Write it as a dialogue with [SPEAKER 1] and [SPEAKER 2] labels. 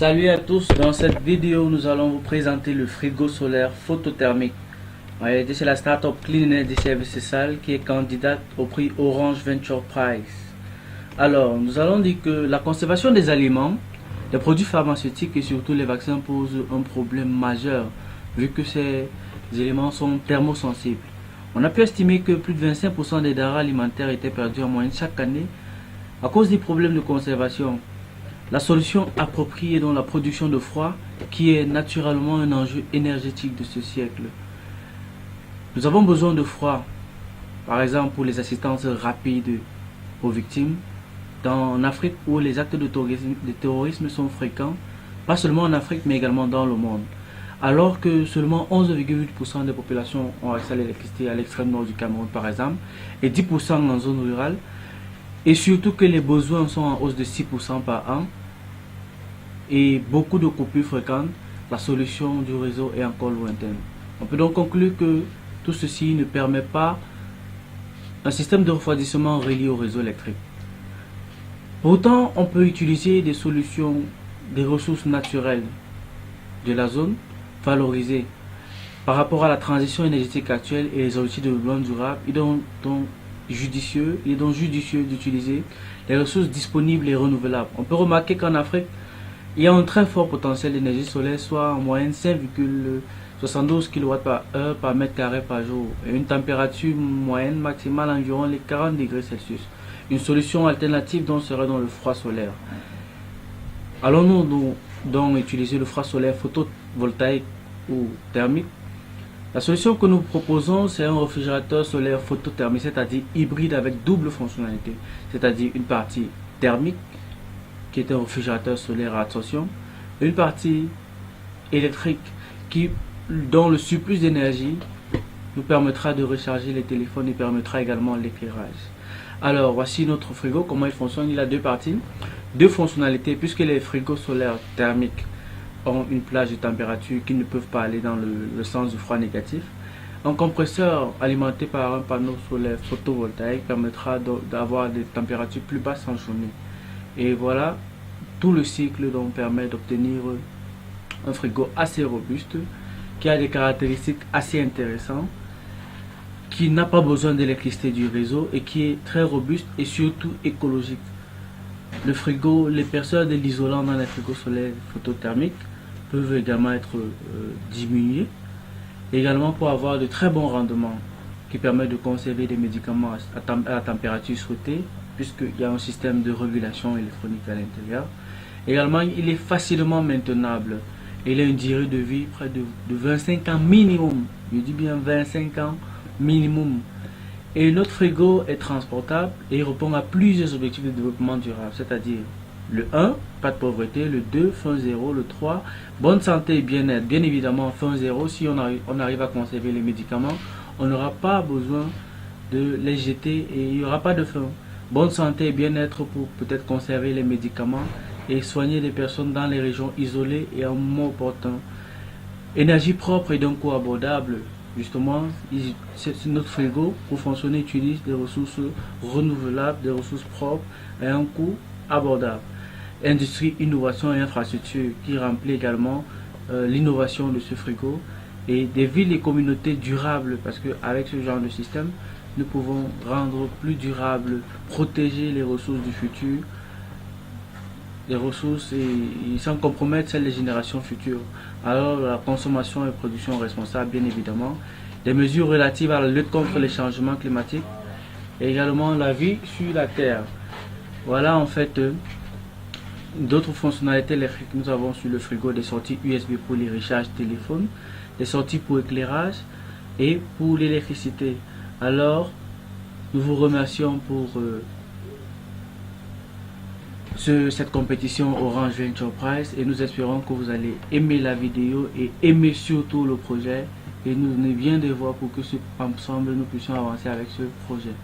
[SPEAKER 1] Salut à tous, dans cette vidéo nous allons vous présenter le frigo solaire photothermique. En réalité c'est la startup Clean Energy Services qui est candidate au prix Orange Venture Prize. Alors nous allons dire que la conservation des aliments, des produits pharmaceutiques et surtout les vaccins posent un problème majeur vu que ces éléments sont thermosensibles. On a pu estimer que plus de 25% des denrées alimentaires étaient perdues en moyenne chaque année à cause des problèmes de conservation. La solution appropriée est dans la production de froid, qui est naturellement un enjeu énergétique de ce siècle. Nous avons besoin de froid, par exemple pour les assistances rapides aux victimes, en Afrique où les actes de terrorisme sont fréquents, pas seulement en Afrique mais également dans le monde. Alors que seulement 11,8% des populations ont accès à l'électricité à l'extrême nord du Cameroun par exemple, et 10% en zone rurale, et surtout que les besoins sont en hausse de 6% par an, et beaucoup de coupures fréquentes, la solution du réseau est encore lointaine. On peut donc conclure que tout ceci ne permet pas un système de refroidissement relié au réseau électrique. Pourtant, on peut utiliser des solutions, des ressources naturelles de la zone valorisées par rapport à la transition énergétique actuelle et les objectifs de développement durable. Il est donc judicieux d'utiliser les ressources disponibles et renouvelables. On peut remarquer qu'en Afrique, il y a un très fort potentiel d'énergie solaire, soit en moyenne 5,72 kWh par mètre carré par jour et une température moyenne maximale environ les 40 degrés Celsius. Une solution alternative donc serait dans le froid solaire. Allons-nous donc utiliser le froid solaire photovoltaïque ou thermique? La solution que nous proposons, c'est un réfrigérateur solaire photothermique, c'est-à-dire hybride avec double fonctionnalité, c'est-à-dire une partie thermique qui est un réfrigérateur solaire à absorption, une partie électrique dont le surplus d'énergie nous permettra de recharger les téléphones et permettra également l'éclairage. Alors voici notre frigo, comment il fonctionne. Il a deux parties, deux fonctionnalités, puisque les frigos solaires thermiques ont une plage de température qui ne peuvent pas aller dans le sens du froid négatif. Un compresseur alimenté par un panneau solaire photovoltaïque permettra d'avoir des températures plus basses en journée. Et voilà tout le cycle dont permet d'obtenir un frigo assez robuste, qui a des caractéristiques assez intéressantes, qui n'a pas besoin d'électricité du réseau et qui est très robuste et surtout écologique. Le frigo, l'épaisseur de l'isolant dans les frigos solaires phoothermiques peuvent également être diminuées, également pour avoir de très bons rendements qui permettent de conserver des médicaments à la température souhaitée, puisqu'il y a un système de régulation électronique à l'intérieur. Également, il est facilement maintenable. Il a une durée de vie près de 25 ans minimum. Je dis bien 25 ans minimum. Et notre frigo est transportable et il répond à plusieurs objectifs de développement durable, c'est-à-dire le 1, pas de pauvreté, le 2, fin zéro, le 3, bonne santé et bien-être. Bien évidemment, fin zéro, si on arrive à conserver les médicaments, on n'aura pas besoin de les jeter et il n'y aura pas de fin. Bonne santé et bien-être pour peut-être conserver les médicaments et soigner les personnes dans les régions isolées et à un moment opportun. Énergie propre et d'un coût abordable. Justement, notre frigo pour fonctionner utilise des ressources renouvelables, des ressources propres et à un coût abordable. Industrie, innovation et infrastructure qui remplit également l'innovation de ce frigo, et des villes et communautés durables, parce qu'avec ce genre de système, nous pouvons rendre plus durable, protéger les ressources du futur, les ressources et sans compromettre celles des générations futures. Alors la consommation et production responsable, bien évidemment, des mesures relatives à la lutte contre les changements climatiques et également la vie sur la Terre. Voilà en fait d'autres fonctionnalités électriques que nous avons sur le frigo: des sorties USB pour les recharges téléphone, des sorties pour éclairage et pour l'électricité. Alors, nous vous remercions pour cette compétition Orange Venture Prize et nous espérons que vous allez aimer la vidéo et aimer surtout le projet, et nous venez bien de voir pour que ensemble nous puissions avancer avec ce projet.